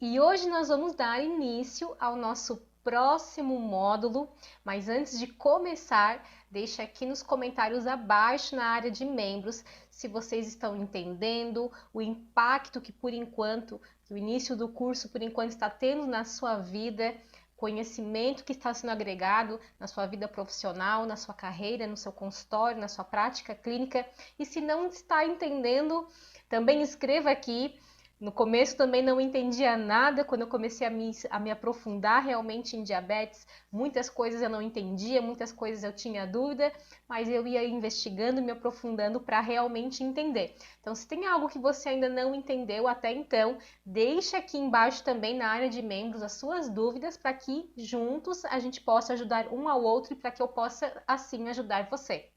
E hoje nós vamos dar início ao nosso próximo módulo, mas antes de começar, deixa aqui nos comentários abaixo na área de membros se vocês estão entendendo o impacto que por enquanto, que o início do curso por enquanto está tendo na sua vida, conhecimento que está sendo agregado na sua vida profissional, na sua carreira, no seu consultório, na sua prática clínica. E se não está entendendo, também escreva aqui. No começo também não entendia nada, quando eu comecei a me aprofundar realmente em diabetes, muitas coisas eu não entendia, muitas coisas eu tinha dúvida, mas eu ia investigando, me aprofundando para realmente entender. Então, se tem algo que você ainda não entendeu até então, deixa aqui embaixo também na área de membros as suas dúvidas, para que juntos a gente possa ajudar um ao outro e para que eu possa assim ajudar você.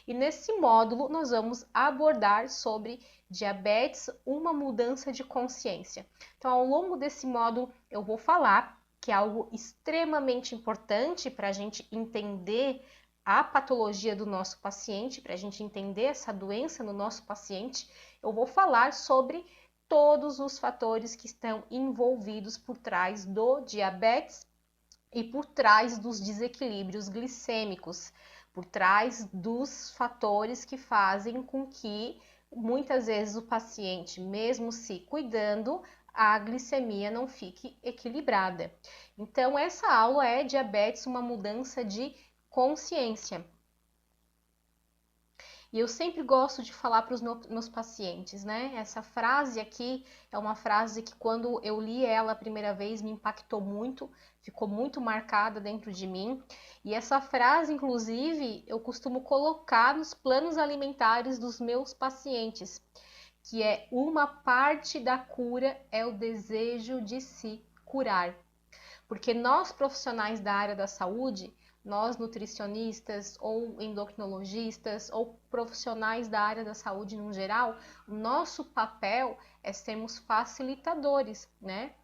E nesse módulo nós vamos abordar sobre diabetes, uma mudança de consciência. Então, ao longo desse módulo eu vou falar que é algo extremamente importante para a gente entender a patologia do nosso paciente, para a gente entender essa doença no nosso paciente. Eu vou falar sobre todos os fatores que estão envolvidos por trás do diabetes e por trás dos desequilíbrios glicêmicos, por trás dos fatores que fazem com que muitas vezes o paciente, mesmo se cuidando, a glicemia não fique equilibrada. Então, essa aula é diabetes, uma mudança de consciência. E eu sempre gosto de falar para os meus pacientes, né? Essa frase aqui é uma frase que quando eu li ela a primeira vez me impactou muito, ficou muito marcada dentro de mim. E essa frase, inclusive, eu costumo colocar nos planos alimentares dos meus pacientes, que é: uma parte da cura é o desejo de se curar. Porque nós, profissionais da área da saúde, nós nutricionistas ou endocrinologistas ou profissionais da área da saúde no geral, o nosso papel é sermos facilitadores, né,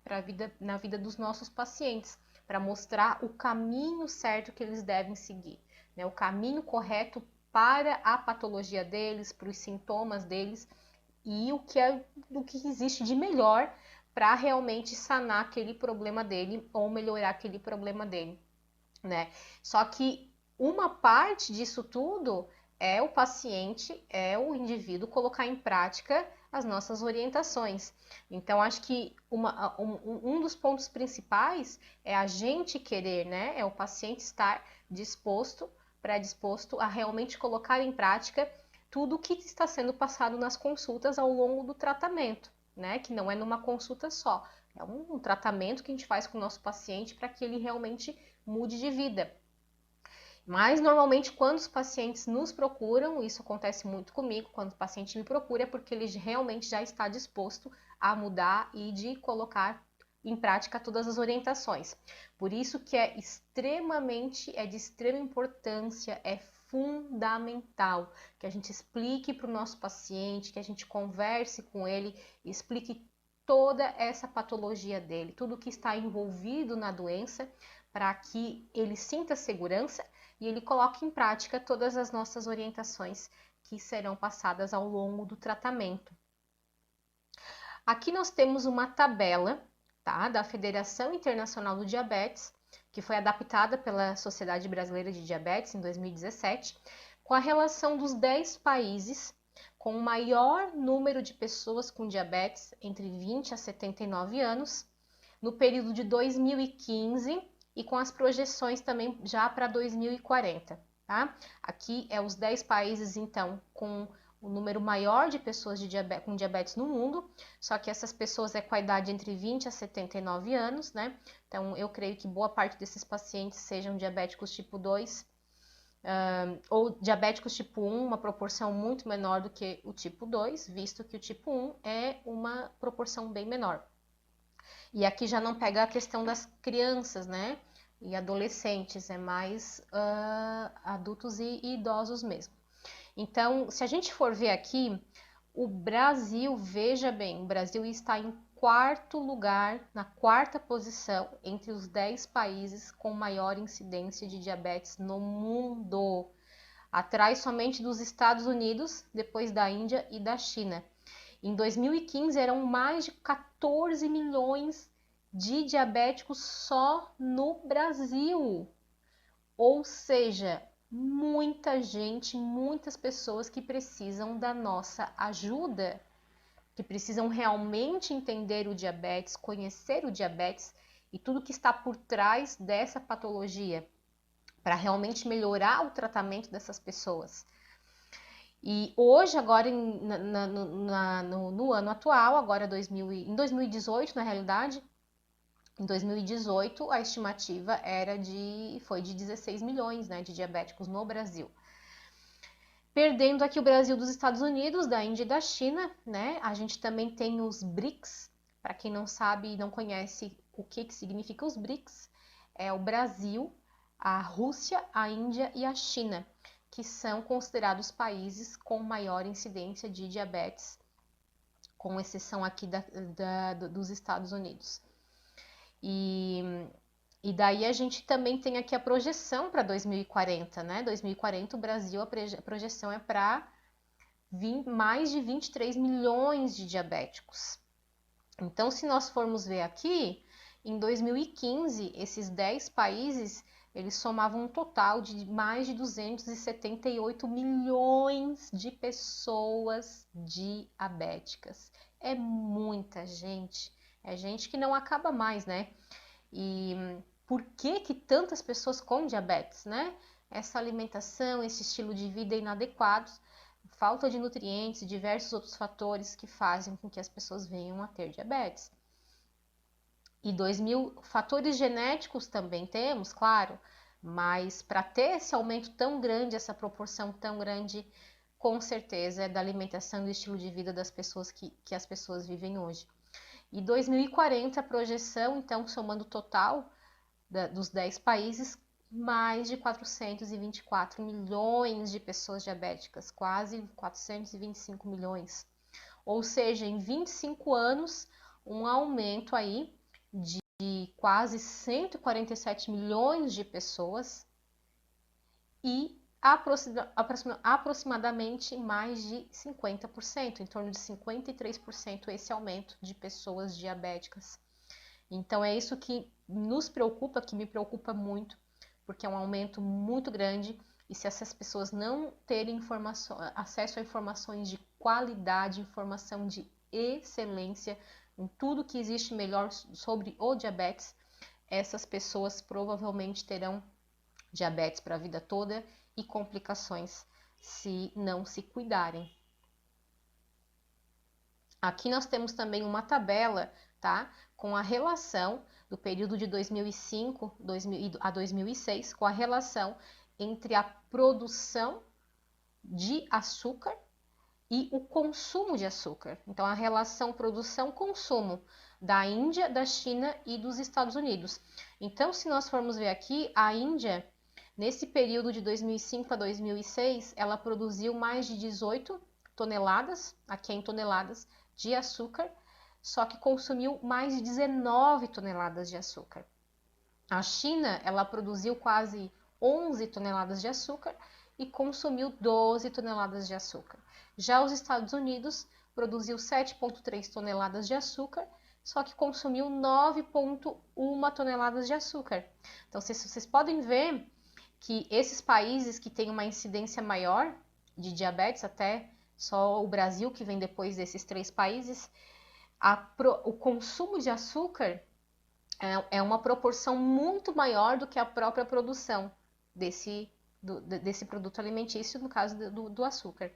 na vida dos nossos pacientes, para mostrar o caminho certo que eles devem seguir, né, o caminho correto para a patologia deles, para os sintomas deles e o que existe de melhor para realmente sanar aquele problema dele ou melhorar aquele problema dele, né? Só que uma parte disso tudo é o paciente, é o indivíduo colocar em prática as nossas orientações. Então, acho que um dos pontos principais é a gente querer, né? É o paciente estar predisposto a realmente colocar em prática tudo o que está sendo passado nas consultas ao longo do tratamento, né? Que não é numa consulta só, é um tratamento que a gente faz com o nosso paciente para que ele realmente mude de vida. Mas normalmente quando os pacientes nos procuram, isso acontece muito comigo, quando o paciente me procura é porque ele realmente já está disposto a mudar e de colocar em prática todas as orientações. Por isso que é de extrema importância, é fundamental que a gente explique para o nosso paciente, que a gente converse com ele, explique toda essa patologia dele, tudo que está envolvido na doença, para que ele sinta segurança e ele coloque em prática todas as nossas orientações que serão passadas ao longo do tratamento. Aqui nós temos uma tabela, tá, da Federação Internacional do Diabetes, que foi adaptada pela Sociedade Brasileira de Diabetes em 2017, com a relação dos 10 países com o maior número de pessoas com diabetes entre 20 a 79 anos, no período de 2015 e com as projeções também já para 2040, tá? Aqui é os 10 países, então, com o número maior de pessoas com diabetes no mundo, só que essas pessoas é com a idade entre 20 a 79 anos, né? Então, eu creio que boa parte desses pacientes sejam diabéticos tipo 2, ou diabéticos tipo 1, uma proporção muito menor do que o tipo 2, visto que o tipo 1 é uma proporção bem menor. E aqui já não pega a questão das crianças, né? E adolescentes, é mais adultos e idosos mesmo. Então, se a gente for ver aqui, o Brasil, veja bem, o Brasil está em quarto lugar, na quarta posição, entre os 10 países com maior incidência de diabetes no mundo. Atrás somente dos Estados Unidos, depois da Índia e da China. Em 2015, eram mais de 14 milhões de diabéticos só no Brasil. Ou seja, muita gente, muitas pessoas que precisam da nossa ajuda, que precisam realmente entender o diabetes, conhecer o diabetes e tudo que está por trás dessa patologia, para realmente melhorar o tratamento dessas pessoas. E hoje, agora no ano atual, agora em 2018, na realidade, em 2018 a estimativa foi de 16 milhões, né, de diabéticos no Brasil. Perdendo aqui o Brasil dos Estados Unidos, da Índia e da China, né? A gente também tem os BRICS. Para quem não sabe e não conhece o que significa os BRICS, é o Brasil, a Rússia, a Índia e a China, que são considerados países com maior incidência de diabetes, com exceção aqui dos Estados Unidos. E daí a gente também tem aqui a projeção para 2040, né? 2040 o Brasil, a projeção é para mais de 23 milhões de diabéticos. Então, se nós formos ver aqui, em 2015, esses 10 países, eles somavam um total de mais de 278 milhões de pessoas diabéticas. É muita gente. É gente que não acaba mais, né? E por que tantas pessoas com diabetes, né? Essa alimentação, esse estilo de vida inadequados, falta de nutrientes e diversos outros fatores que fazem com que as pessoas venham a ter diabetes. E 2000 fatores genéticos também temos, claro, mas para ter esse aumento tão grande, essa proporção tão grande, com certeza é da alimentação e do estilo de vida das pessoas que as pessoas vivem hoje. E 2040 a projeção, então, somando o total dos 10 países, mais de 424 milhões de pessoas diabéticas, quase 425 milhões. Ou seja, em 25 anos, um aumento aí de quase 147 milhões de pessoas e aproximadamente mais de 50%, em torno de 53% esse aumento de pessoas diabéticas. Então é isso que nos preocupa, que me preocupa muito, porque é um aumento muito grande e se essas pessoas não terem acesso a informações de qualidade, informação de excelência, em tudo que existe melhor sobre o diabetes, essas pessoas provavelmente terão diabetes para a vida toda e complicações se não se cuidarem. Aqui nós temos também uma tabela, tá? Com a relação do período de 2005 a 2006, com a relação entre a produção de açúcar e o consumo de açúcar. Então, a relação produção-consumo da Índia, da China e dos Estados Unidos. Então, se nós formos ver aqui, a Índia, nesse período de 2005 a 2006, ela produziu mais de 18 toneladas, aqui é em toneladas, de açúcar, só que consumiu mais de 19 toneladas de açúcar. A China, ela produziu quase 11 toneladas de açúcar e consumiu 12 toneladas de açúcar. Já os Estados Unidos produziu 7,3 toneladas de açúcar, só que consumiu 9,1 toneladas de açúcar. Então, vocês podem ver que esses países que têm uma incidência maior de diabetes, até só o Brasil, que vem depois desses 3 países, o consumo de açúcar é uma proporção muito maior do que a própria produção desse produto alimentício, no caso do açúcar.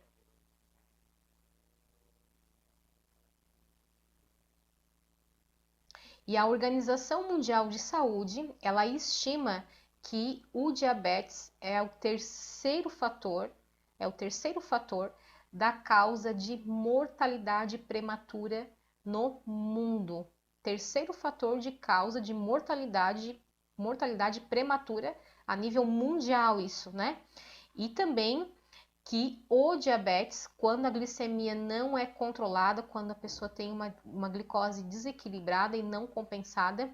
E a Organização Mundial de Saúde, ela estima que o diabetes é o terceiro fator da causa de mortalidade prematura no mundo. Terceiro fator de causa de mortalidade prematura a nível mundial, isso, né? E também que o diabetes, quando a glicemia não é controlada, quando a pessoa tem uma glicose desequilibrada e não compensada,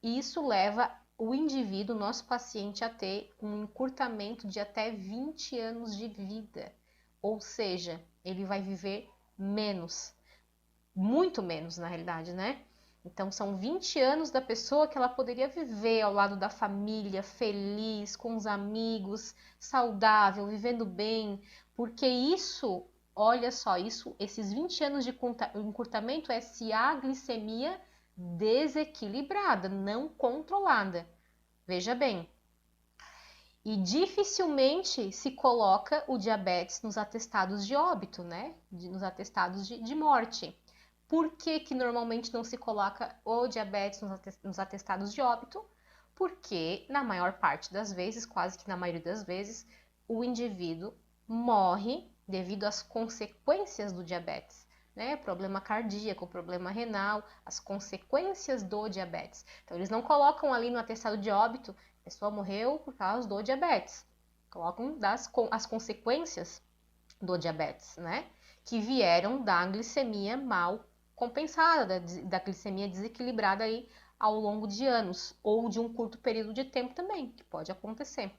isso leva o indivíduo, nosso paciente, a ter um encurtamento de até 20 anos de vida. Ou seja, ele vai viver menos, muito menos na realidade, né? Então, são 20 anos da pessoa que ela poderia viver ao lado da família, feliz, com os amigos, saudável, vivendo bem, porque isso, olha só, esses 20 anos de encurtamento é se a glicemia desequilibrada, não controlada. Veja bem. E dificilmente se coloca o diabetes nos atestados de óbito, né? Nos atestados de morte. Por que que normalmente não se coloca o diabetes nos atestados de óbito? Porque na maior parte das vezes, quase que na maioria das vezes, o indivíduo morre devido às consequências do diabetes, né? Problema cardíaco, problema renal, as consequências do diabetes. Então eles não colocam ali no atestado de óbito, a pessoa morreu por causa do diabetes. Colocam as consequências do diabetes, né? Que vieram da glicemia mal compensada, da glicemia desequilibrada aí ao longo de anos, ou de um curto período de tempo também, que pode acontecer.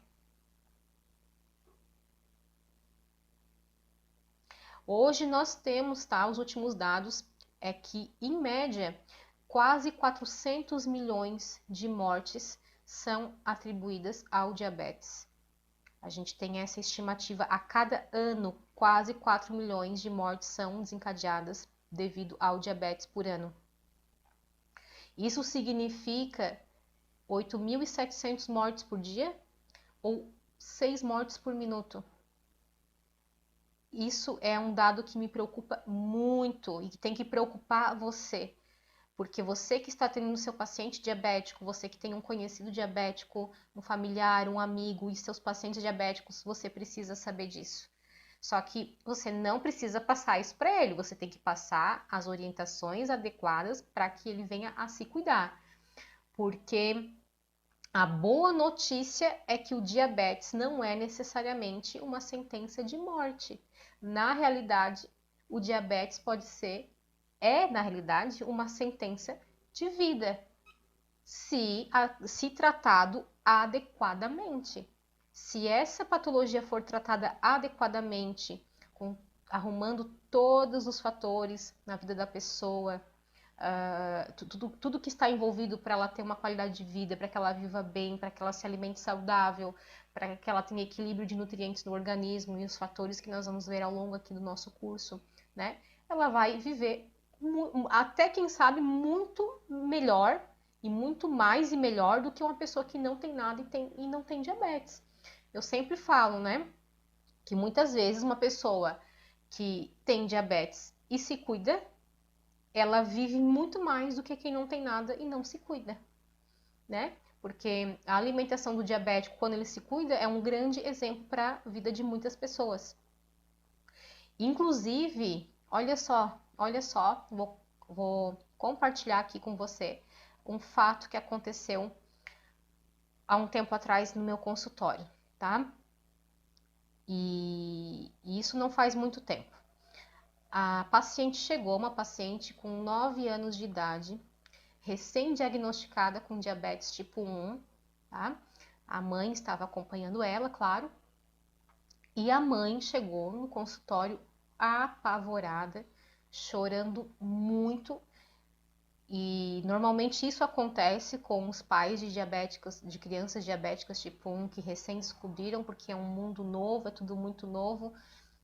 Hoje nós temos, tá, os últimos dados é que, em média, quase 400 milhões de mortes são atribuídas ao diabetes. A gente tem essa estimativa, a cada ano, quase 4 milhões de mortes são desencadeadas devido ao diabetes por ano. Isso significa 8.700 mortes por dia ou 6 mortes por minuto. Isso é um dado que me preocupa muito e que tem que preocupar você. Porque você que está tendo seu paciente diabético, você que tem um conhecido diabético, um familiar, um amigo e seus pacientes diabéticos, você precisa saber disso. Só que você não precisa passar isso para ele, você tem que passar as orientações adequadas para que ele venha a se cuidar. Porque a boa notícia é que o diabetes não é necessariamente uma sentença de morte. Na realidade, o diabetes na realidade, uma sentença de vida, se tratado adequadamente. Se essa patologia for tratada adequadamente, arrumando todos os fatores na vida da pessoa, tudo que está envolvido para ela ter uma qualidade de vida, para que ela viva bem, para que ela se alimente saudável, para que ela tenha equilíbrio de nutrientes no organismo e os fatores que nós vamos ver ao longo aqui do nosso curso, né? Ela vai viver até, quem sabe, muito melhor e muito mais e melhor do que uma pessoa que não tem nada e não tem diabetes. Eu sempre falo, né, que muitas vezes uma pessoa que tem diabetes e se cuida, ela vive muito mais do que quem não tem nada e não se cuida, né? Porque a alimentação do diabético, quando ele se cuida, é um grande exemplo para a vida de muitas pessoas. Inclusive, olha só, vou compartilhar aqui com você um fato que aconteceu há um tempo atrás no meu consultório, tá? E isso não faz muito tempo. A paciente chegou, uma paciente com 9 anos de idade, recém-diagnosticada com diabetes tipo 1, tá? A mãe estava acompanhando ela, claro, e a mãe chegou no consultório apavorada, chorando muito. E normalmente isso acontece com os pais de crianças diabéticas tipo 1 que recém descobriram, porque é um mundo novo, é tudo muito novo,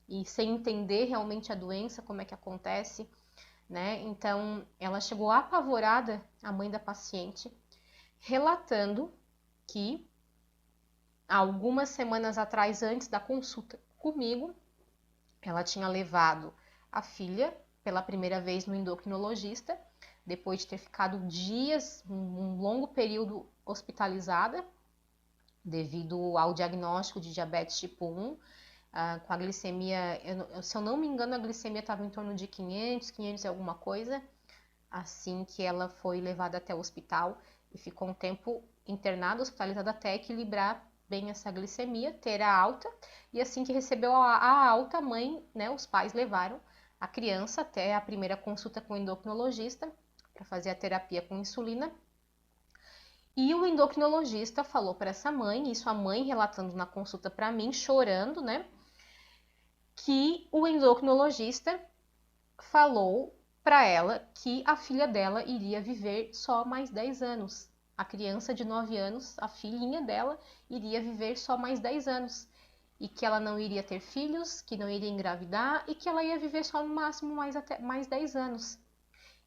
e sem entender realmente a doença, como é que acontece, né? Então, ela chegou apavorada, a mãe da paciente, relatando que algumas semanas atrás, antes da consulta comigo, ela tinha levado a filha pela primeira vez no endocrinologista, depois de ter ficado dias, um longo período hospitalizada, devido ao diagnóstico de diabetes tipo 1, com a glicemia, se eu não me engano, a glicemia estava em torno de 500 e alguma coisa, assim que ela foi levada até o hospital e ficou um tempo internada, hospitalizada até equilibrar bem essa glicemia, ter a alta, e assim que recebeu a alta, a mãe, né, os pais levaram a criança até a primeira consulta com o endocrinologista para fazer a terapia com insulina. E o endocrinologista falou para essa mãe, isso a mãe relatando na consulta para mim, chorando, né, que o endocrinologista falou para ela que a filha dela iria viver só mais 10 anos. A criança de 9 anos, a filhinha dela, iria viver só mais 10 anos. E que ela não iria ter filhos, que não iria engravidar e que ela ia viver só no máximo mais 10 anos.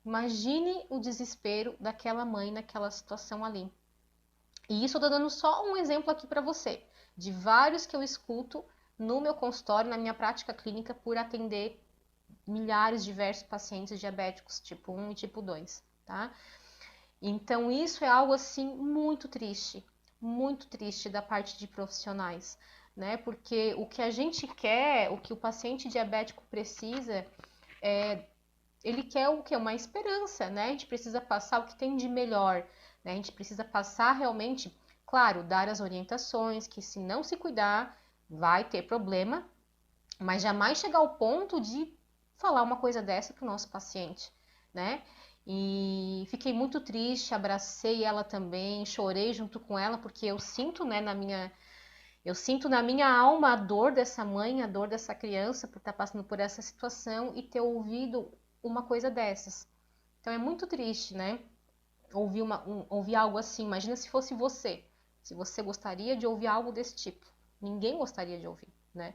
Imagine o desespero daquela mãe naquela situação ali. E isso eu tô dando só um exemplo aqui para você, de vários que eu escuto no meu consultório, na minha prática clínica, por atender milhares, diversos pacientes diabéticos tipo 1 e tipo 2, tá? Então isso é algo assim muito triste da parte de profissionais, né? Porque o que a gente quer, o que o paciente diabético precisa, ele quer o quê? Uma esperança, né? A gente precisa passar o que tem de melhor, né? A gente precisa passar realmente, claro, dar as orientações, que se não se cuidar, vai ter problema, mas jamais chegar ao ponto de falar uma coisa dessa para o nosso paciente, né? E fiquei muito triste, abracei ela também, chorei junto com ela, porque eu sinto, né, eu sinto na minha alma a dor dessa mãe, a dor dessa criança por estar passando por essa situação e ter ouvido uma coisa dessas. Então é muito triste, né? Ouvir algo assim. Imagina se fosse você. Se você gostaria de ouvir algo desse tipo. Ninguém gostaria de ouvir, né?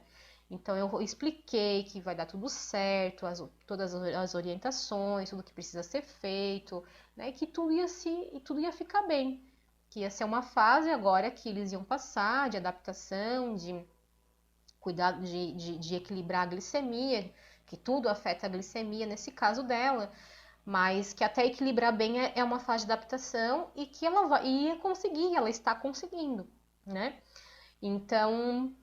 Então eu expliquei que vai dar tudo certo, todas as orientações, tudo que precisa ser feito, né? E que tudo ia ficar bem. Que ia ser uma fase agora que eles iam passar de adaptação, de cuidar, de equilibrar a glicemia, que tudo afeta a glicemia nesse caso dela, mas que até equilibrar bem é uma fase de adaptação e que ela ia conseguir, ela está conseguindo, né? Então,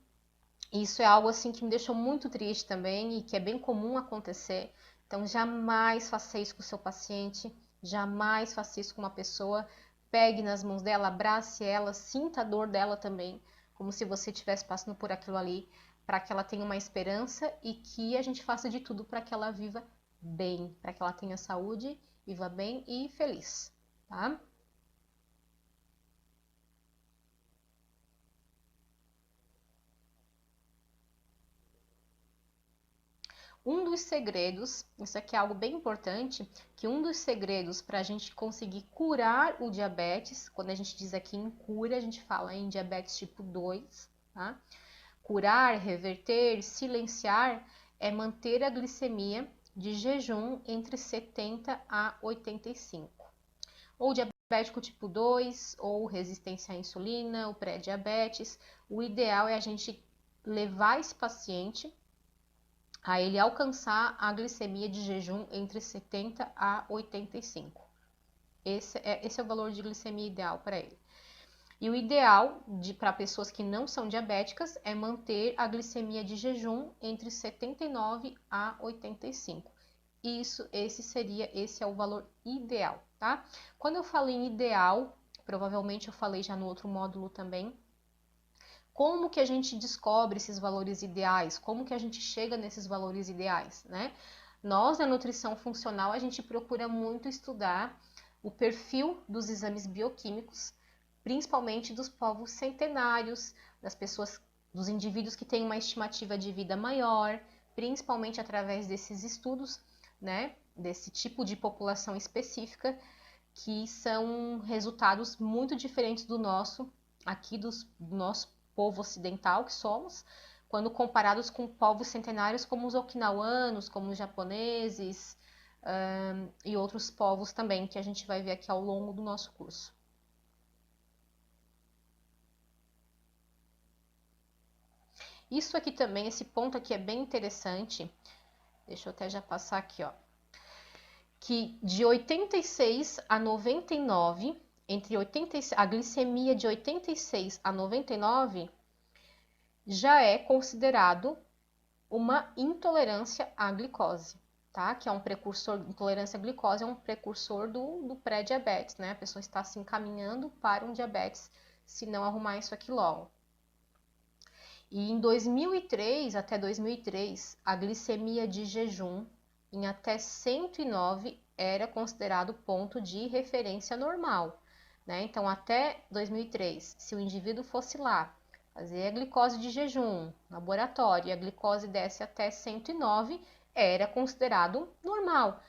isso é algo assim que me deixou muito triste também e que é bem comum acontecer. Então, jamais faça isso com o seu paciente, jamais faça isso com uma pessoa. Pegue nas mãos dela, abrace ela, sinta a dor dela também, como se você estivesse passando por aquilo ali, para que ela tenha uma esperança e que a gente faça de tudo para que ela viva bem, para que ela tenha saúde, viva bem e feliz, tá? Um dos segredos, isso aqui é algo bem importante, que um dos segredos para a gente conseguir curar o diabetes, quando a gente diz aqui em cura, a gente fala em diabetes tipo 2, tá? Curar, reverter, silenciar, é manter a glicemia de jejum entre 70 a 85. Ou diabético tipo 2, ou resistência à insulina, o pré-diabetes. O ideal é a gente levar esse paciente a ele alcançar a glicemia de jejum entre 70 a 85. Esse é o valor de glicemia ideal para ele. E o ideal para pessoas que não são diabéticas é manter a glicemia de jejum entre 79 a 85. Esse é o valor ideal, tá? Quando eu falei em ideal, provavelmente eu falei já no outro módulo também, como que a gente descobre esses valores ideais? Como que a gente chega nesses valores ideais, né? Nós, na nutrição funcional, a gente procura muito estudar o perfil dos exames bioquímicos, principalmente dos povos centenários, das pessoas, dos indivíduos que têm uma estimativa de vida maior, principalmente através desses estudos, né? Desse tipo de população específica, que são resultados muito diferentes do nosso, aqui do nosso povo ocidental que somos, quando comparados com povos centenários como os okinawanos, como os japoneses e outros povos também, que a gente vai ver aqui ao longo do nosso curso. Isso aqui também, esse ponto aqui é bem interessante, deixa eu até já passar aqui, ó, que de 86 a 99, a glicemia de 86 a 99 já é considerado uma intolerância à glicose, tá? Que é um precursor, intolerância à glicose é um precursor do pré-diabetes, né? A pessoa está se encaminhando para um diabetes se não arrumar isso aqui logo. E em 2003, até 2003, a glicemia de jejum em até 109 era considerado ponto de referência normal, né? Então, até 2003, se o indivíduo fosse lá fazer a glicose de jejum, laboratório, e a glicose desce até 109, era considerado normal.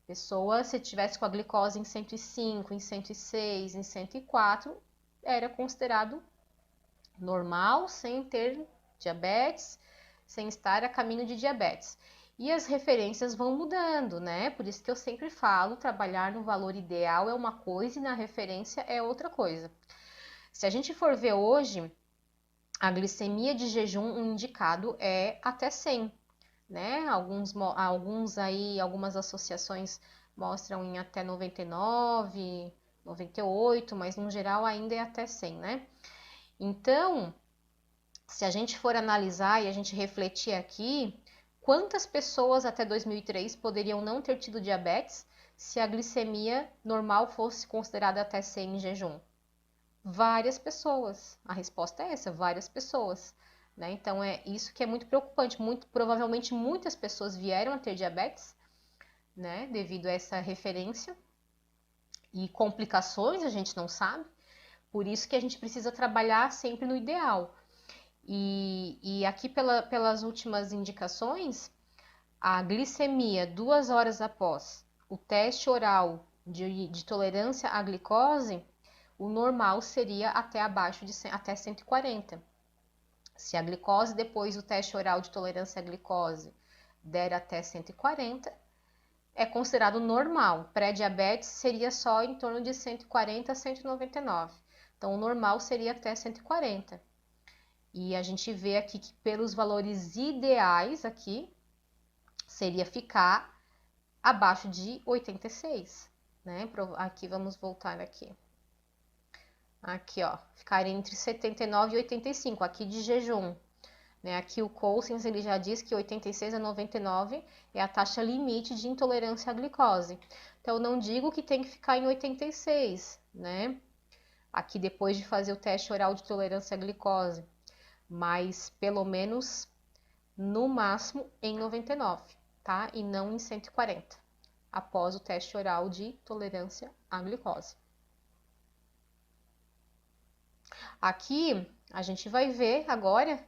Pessoa, se tivesse com a glicose em 105, em 106, em 104, era considerado normal, sem ter diabetes, sem estar a caminho de diabetes. E as referências vão mudando, né? Por isso que eu sempre falo, trabalhar no valor ideal é uma coisa e na referência é outra coisa. Se a gente for ver hoje, a glicemia de jejum indicado é até 100, né? Algumas associações mostram em até 99, 98, mas no geral ainda é até 100, né? Então, se a gente for analisar e a gente refletir aqui, quantas pessoas até 2003 poderiam não ter tido diabetes se a glicemia normal fosse considerada até 100 em jejum? Várias pessoas. A resposta é essa, várias pessoas. Né? Então, é isso que é muito preocupante. Provavelmente muitas pessoas vieram a ter diabetes, né? Devido a essa referência. E complicações a gente não sabe. Por isso que a gente precisa trabalhar sempre no ideal. E aqui pelas últimas indicações, a glicemia 2 horas após o teste oral de tolerância à glicose, o normal seria até abaixo de até 140. Se a glicose depois do teste oral de tolerância à glicose der até 140, é considerado normal. Pré-diabetes seria só em torno de 140 a 199. Então, o normal seria até 140. E a gente vê aqui que pelos valores ideais aqui, seria ficar abaixo de 86, né? Aqui, vamos voltar aqui. Aqui, ó, ficar entre 79 e 85, aqui de jejum. Né? Aqui o Cousins, ele já diz que 86 a 99 é a taxa limite de intolerância à glicose. Então, eu não digo que tem que ficar em 86, né? Aqui depois de fazer o teste oral de tolerância à glicose. Mas pelo menos no máximo em 99, tá? E não em 140, após o teste oral de tolerância à glicose. Aqui a gente vai ver agora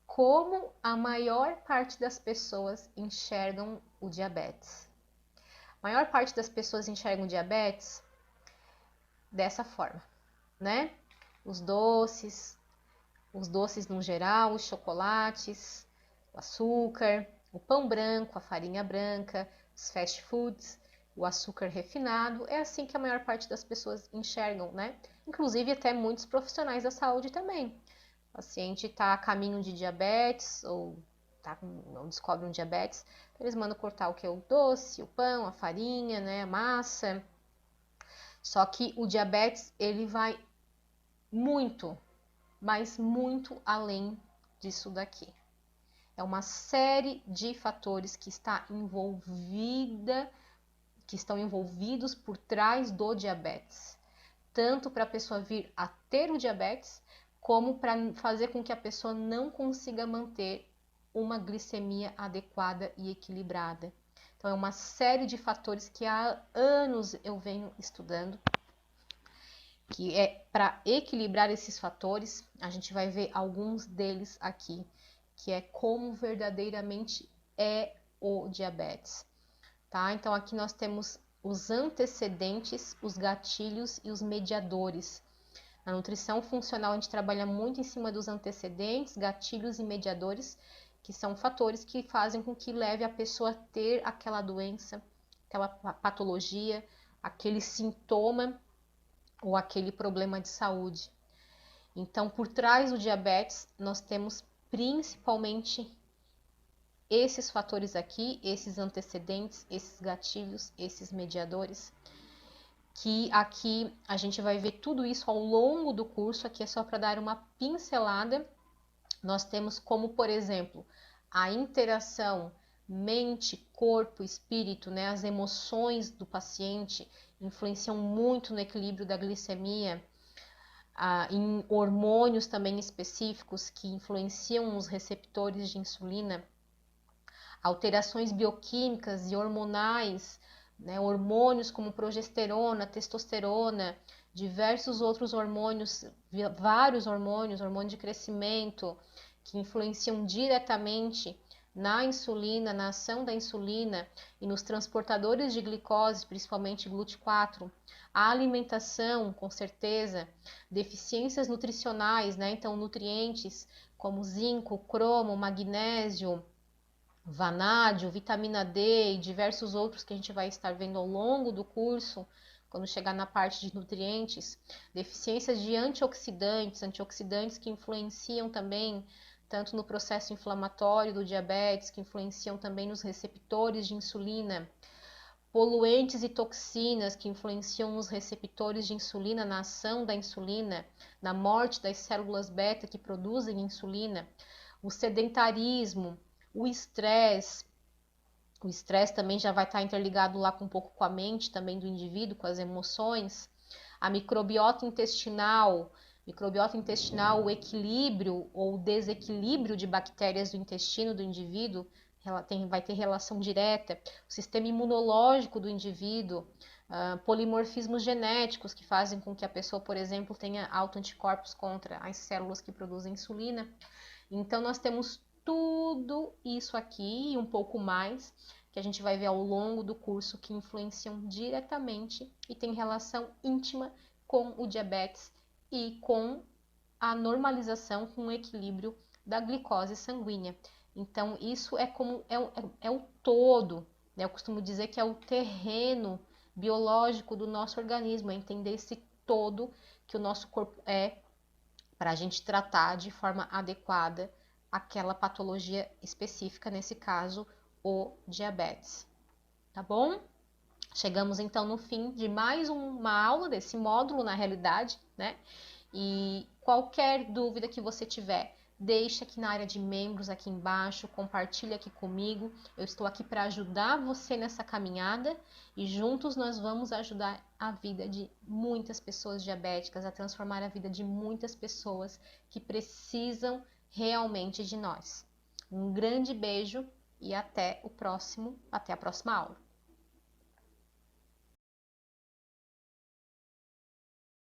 como a maior parte das pessoas enxergam o diabetes. A maior parte das pessoas enxergam o diabetes dessa forma, né? Os doces no geral, os chocolates, o açúcar, o pão branco, a farinha branca, os fast foods, o açúcar refinado. É assim que a maior parte das pessoas enxergam, né? Inclusive até muitos profissionais da saúde também. O paciente está a caminho de diabetes ou não descobre um diabetes, eles mandam cortar o que? O doce, o pão, a farinha, né? A massa. Só que o diabetes, ele vai muito, mas muito além disso daqui. É uma série de fatores que estão envolvidos por trás do diabetes. Tanto para a pessoa vir a ter o diabetes, como para fazer com que a pessoa não consiga manter uma glicemia adequada e equilibrada. Então, é uma série de fatores que há anos eu venho estudando, que é para equilibrar esses fatores. A gente vai ver alguns deles aqui, que é como verdadeiramente é o diabetes, tá? Então, aqui nós temos os antecedentes, os gatilhos e os mediadores. Na nutrição funcional, a gente trabalha muito em cima dos antecedentes, gatilhos e mediadores, que são fatores que fazem com que leve a pessoa a ter aquela doença, aquela patologia, aquele sintoma ou aquele problema de saúde. Então, por trás do diabetes, nós temos principalmente esses fatores aqui, esses antecedentes, esses gatilhos, esses mediadores, que aqui a gente vai ver tudo isso ao longo do curso. Aqui é só para dar uma pincelada. Nós temos como, por exemplo, a interação mente, corpo, espírito, né? As emoções do paciente influenciam muito no equilíbrio da glicemia, em hormônios também específicos que influenciam os receptores de insulina, alterações bioquímicas e hormonais, né? Hormônios como progesterona, testosterona, diversos outros hormônios, vários hormônios, hormônio de crescimento, que influenciam diretamente na insulina, na ação da insulina e nos transportadores de glicose, principalmente GLUT4, a alimentação, com certeza, deficiências nutricionais, né? Então, nutrientes como zinco, cromo, magnésio, vanádio, vitamina D e diversos outros que a gente vai estar vendo ao longo do curso, quando chegar na parte de nutrientes, deficiências de antioxidantes que influenciam também tanto no processo inflamatório do diabetes, que influenciam também nos receptores de insulina, poluentes e toxinas que influenciam nos receptores de insulina, na ação da insulina, na morte das células beta que produzem insulina, o sedentarismo, o estresse. O estresse também já vai estar interligado lá um pouco com a mente também do indivíduo, com as emoções. A microbiota intestinal, o equilíbrio ou desequilíbrio de bactérias do intestino do indivíduo, vai ter relação direta. O sistema imunológico do indivíduo, polimorfismos genéticos que fazem com que a pessoa, por exemplo, tenha autoanticorpos contra as células que produzem insulina. Então, nós temos tudo isso aqui e um pouco mais que a gente vai ver ao longo do curso que influenciam diretamente e tem relação íntima com o diabetes e com a normalização, com o equilíbrio da glicose sanguínea. Então, isso é o todo, né? Eu costumo dizer que é o terreno biológico do nosso organismo, é entender esse todo que o nosso corpo é para a gente tratar de forma adequada aquela patologia específica, nesse caso, o diabetes. Tá bom? Chegamos então no fim de mais uma aula desse módulo, na realidade, né? E qualquer dúvida que você tiver, deixa aqui na área de membros, aqui embaixo, compartilha aqui comigo. Eu estou aqui para ajudar você nessa caminhada e juntos nós vamos ajudar a vida de muitas pessoas diabéticas, a transformar a vida de muitas pessoas que precisam realmente de nós. Um grande beijo e até a próxima aula.